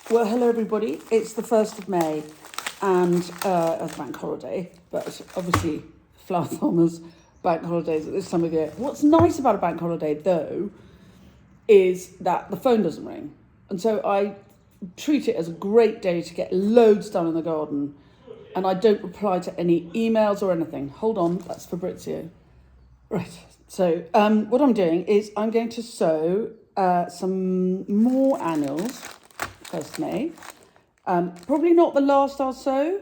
Well, hello everybody. It's the 1st of May and it's bank holiday, but obviously flower farmers bank holidays at this time of year. What's nice about a bank holiday though is that the phone doesn't ring. And so I treat it as a great day to get loads done in the garden, and I don't reply to any emails or anything. Hold on, that's Fabrizio. Right, so what I'm doing is I'm going to sow some more annuals, 1st May. Probably not the last I'll sow,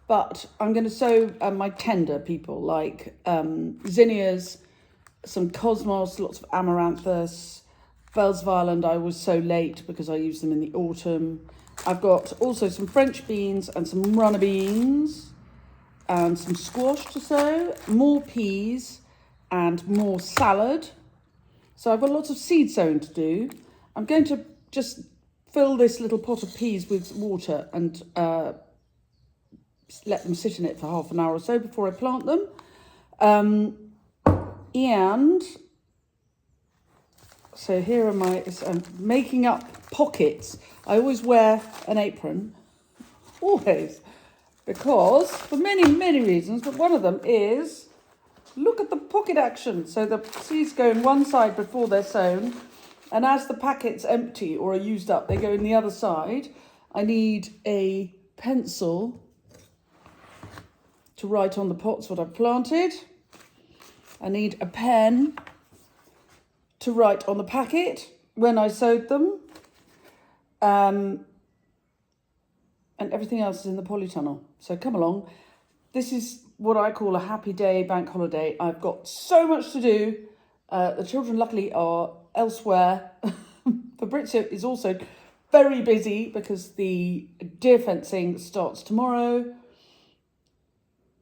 but I'm going to sow my tender people, like zinnias, some cosmos, lots of amaranthus, bells of Ireland. I was so late because I used them in the autumn. I've got also some French beans and some runner beans and some squash to sow, more peas and more salad. So I've got lots of seed sowing to do. I'm going to just fill this little pot of peas with water and let them sit in it for half an hour or so before I plant them. And so here are I'm making up pockets. I always wear an apron, always, because for many, many reasons, but one of them is, look at the pocket action. So the seeds go in one side before they're sown, and as the packets empty or are used up, they go in the other side. I need a pencil to write on the pots what I've planted. I need a pen to write on the packet when I sowed them. And everything else is in the polytunnel. So come along. This is what I call a happy day bank holiday. I've got so much to do. The children luckily are elsewhere. Fabrizio is also very busy because the deer fencing starts tomorrow.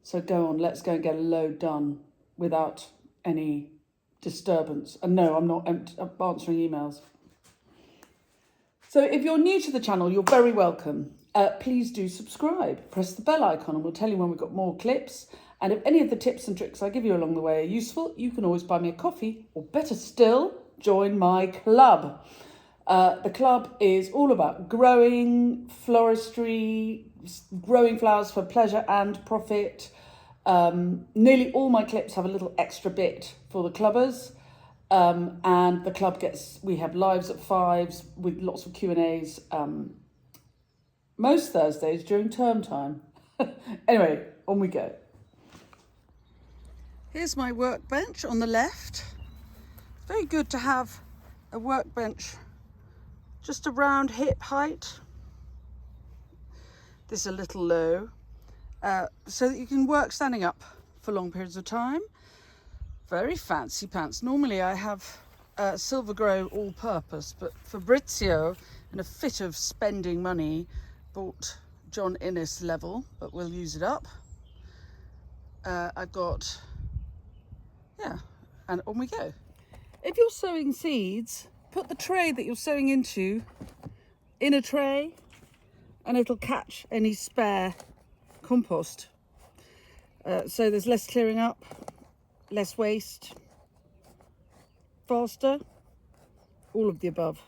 So go on, let's go and get a load done without any disturbance. And no, I'm not answering emails. So if you're new to the channel, you're very welcome. Please do subscribe. Press the bell icon and we'll tell you when we've got more clips. And if any of the tips and tricks I give you along the way are useful, you can always buy me a coffee, or better still, join my club. The club is all about growing, floristry, growing flowers for pleasure and profit. Nearly all my clips have a little extra bit for the clubbers. And the club we have lives at 5s with lots of Q&As, most Thursdays during term time. Anyway, on we go. Here's my workbench on the left. Very good to have a workbench just around hip height. This is a little low, so that you can work standing up for long periods of time. Very fancy pants. Normally I have Silver Grow all-purpose, but Fabrizio, in a fit of spending money, bought John Innes level, but we'll use it up. I've got, yeah, and on we go. If you're sowing seeds, put the tray that you're sowing into in a tray, and it'll catch any spare compost. So there's less clearing up, less waste, faster, all of the above.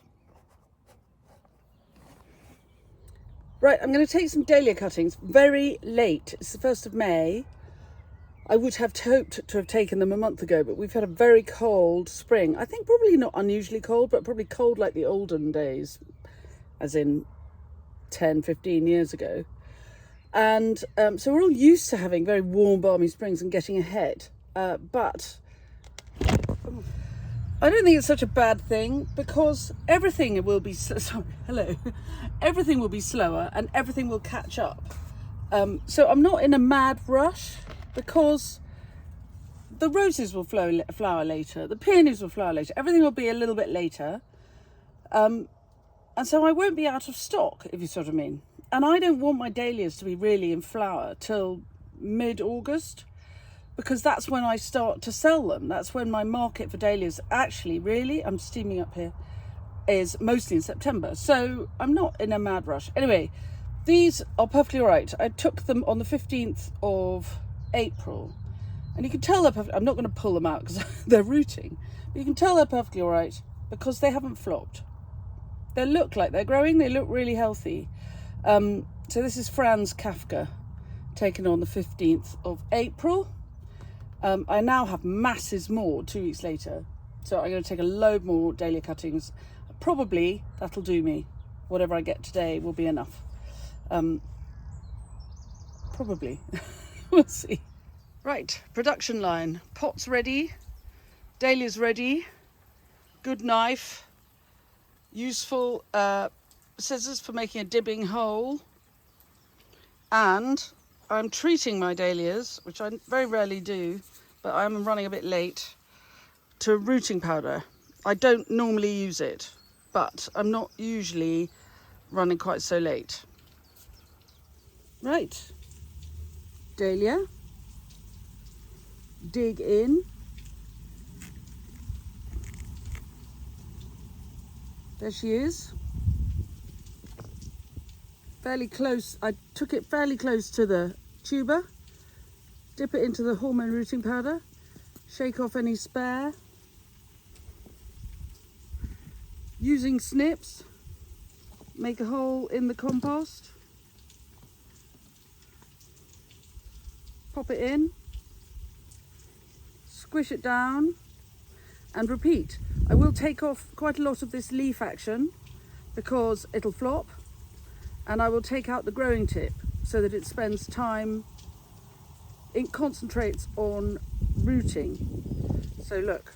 Right, I'm going to take some dahlia cuttings. Very late, it's the 1st of May. I would have hoped to have taken them a month ago, but we've had a very cold spring. I think probably not unusually cold, but probably cold like the olden days, as in 10, 15 years ago. And so we're all used to having very warm, balmy springs and getting ahead. But I don't think it's such a bad thing, because everything will be everything will be slower and everything will catch up. So I'm not in a mad rush, because the roses will flower later, the peonies will flower later, everything will be a little bit later, and so I won't be out of stock, if you see what I mean. And I don't want my dahlias to be really in flower till mid-August, because that's when I start to sell them. That's when my market for dahlias, actually, really, I'm steaming up here, is mostly in September. So I'm not in a mad rush. Anyway, these are perfectly all right. I took them on the 15th of April, and you can tell they're perfect. I'm not going to pull them out because they're rooting, but you can tell they're perfectly all right because they haven't flopped. they look like they're growing. They look really healthy. So this is Franz Kafka, taken on the 15th of April. I now have masses more 2 weeks later. So I'm going to take a load more dahlia cuttings. Probably that'll do me. Whatever I get today will be enough. Probably. We'll see. Right, production line. Pots ready. Dahlias ready. Good knife. Useful scissors for making a dibbing hole. And I'm treating my dahlias, which I very rarely do, but I'm running a bit late, to rooting powder. I don't normally use it, but I'm not usually running quite so late. Right, dahlia, dig in. There she is. Fairly close. I took it fairly close to the tuber. Dip it into the hormone rooting powder. Shake off any spare. Using snips, make a hole in the compost. Pop it in. Squish it down and repeat. I will take off quite a lot of this leaf action because it'll flop, and I will take out the growing tip so that it spends time, it concentrates on rooting. So look.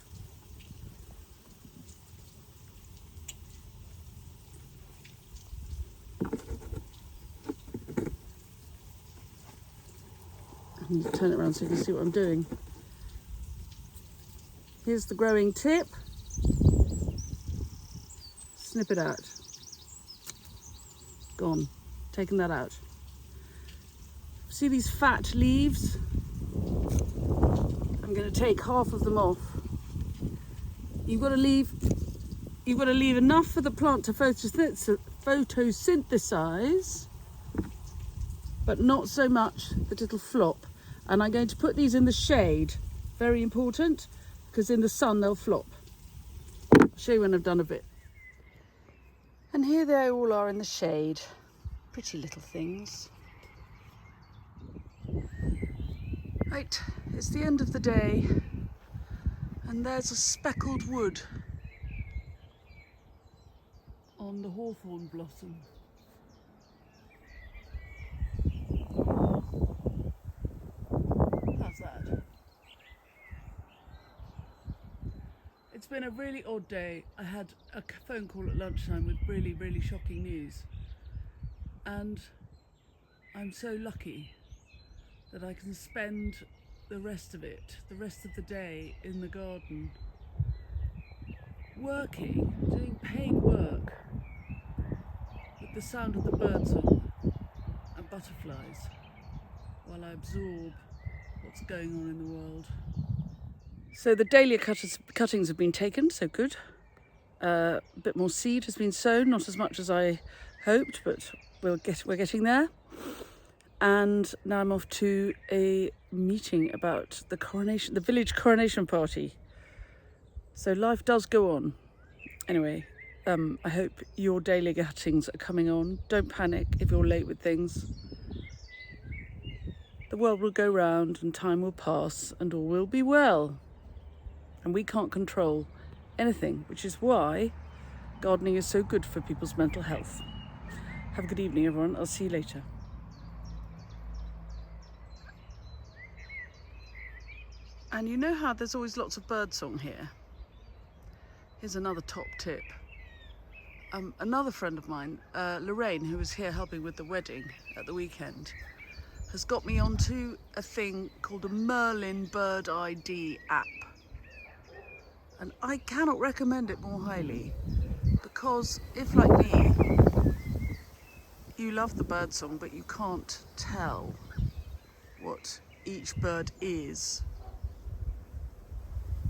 I need to turn it around so you can see what I'm doing. Here's the growing tip. Snip it out. Gone. Taking that out. See these fat leaves? I'm going to take half of them off. You've got to leave enough for the plant to photosynthesize, but not so much that it'll flop. And I'm going to put these in the shade. Very important, because in the sun they'll flop. I'll show you when I've done a bit. And here they all are in the shade. Pretty little things. Right, it's the end of the day, and there's a speckled wood on the hawthorn blossom. How's that? It's been a really odd day. I had a phone call at lunchtime with really, really shocking news. And I'm so lucky that I can spend the rest of the day in the garden, working, doing paid work, with the sound of the birdsong and butterflies, while I absorb what's going on in the world. So the dahlia cuttings have been taken, so good. A bit more seed has been sown, not as much as I hoped, but we're getting there. And now I'm off to a meeting about the village coronation party. So life does go on. Anyway, I hope your dahlia cuttings are coming on. Don't panic if you're late with things. The world will go round and time will pass and all will be well. And we can't control anything, which is why gardening is so good for people's mental health. Have a good evening, everyone. I'll see you later. And you know how there's always lots of birdsong here? Here's another top tip. Another friend of mine, Lorraine, who was here helping with the wedding at the weekend, has got me onto a thing called a Merlin Bird ID app. And I cannot recommend it more highly, because if, like me, you love the birdsong but you can't tell what each bird is,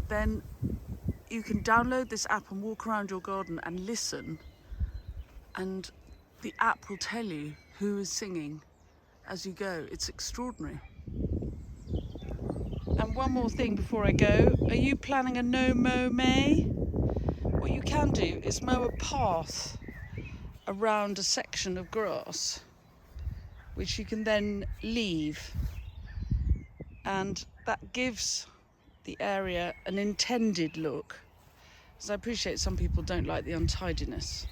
then you can download this app and walk around your garden and listen, and the app will tell you who is singing as you go. It's extraordinary. And one more thing before I go. Are you planning a no-mow May? What you can do is mow a path around a section of grass, which you can then leave, and that gives the area an intended look, because I appreciate some people don't like the untidiness.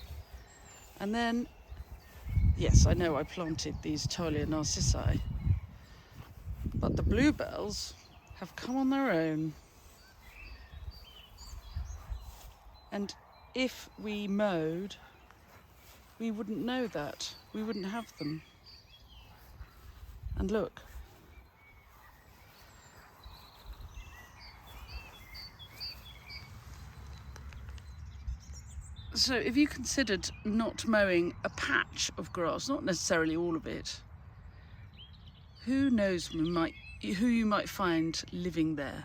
And then, yes, I know I planted these dahlia narcissi, but the bluebells have come on their own. And if we mowed, we wouldn't know that. We wouldn't have them. And look. So if you considered not mowing a patch of grass, not necessarily all of it, who knows who you might find living there.